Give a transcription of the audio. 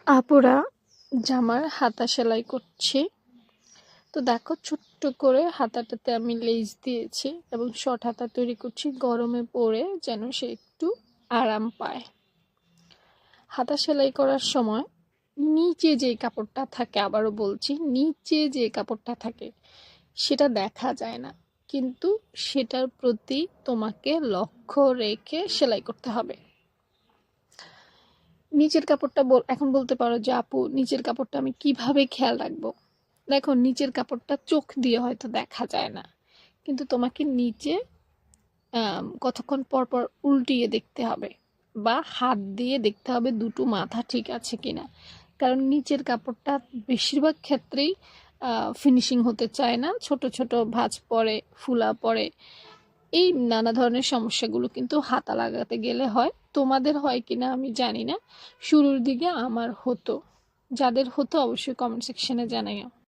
আপুরা জামার হাতা সেলাই করছি। তো দেখো, ছোট্ট করে হাতাটাতে আমি লেস দিয়েছি এবং শর্ট হাতা তৈরি করছি গরমে পরে যেন সে একটু আরাম পায়। হাতা সেলাই করার সময় নিচে যে কাপড়টা থাকে, আবারও বলছি, নিচে যে কাপড়টা থাকে সেটা দেখা যায় না, কিন্তু সেটার প্রতি তোমাকে লক্ষ্য রেখে সেলাই করতে হবে। নিচের কাপড়টা এখন বলতে পারো যে আপু নিচের কাপড়টা আমি কিভাবে খেয়াল রাখবো? দেখো, নিচের কাপড়টা চোখ দিয়ে হয়তো দেখা যায় না, কিন্তু তোমাকে নিচে কতক্ষণ পর পর উল্টিয়ে দেখতে হবে বা হাত দিয়ে দেখতে হবে দুটো মাথা ঠিক আছে কিনা। কারণ নিচের কাপড়টা বেশিরভাগ ক্ষেত্রেই ফিনিশিং হতে চায় না, ছোট ছোট ভাঁজ পড়ে, ফুলা পড়ে। এই নানা ধরনের সমস্যাগুলো কিন্তু হাতা লাগাতে গেলে হয়। তোমাদের হয় কিনা আমি জানি না, শুরুর দিকে আমার হতো। যাদের হতো অবশ্যই কমেন্ট সেকশনে জানাইও।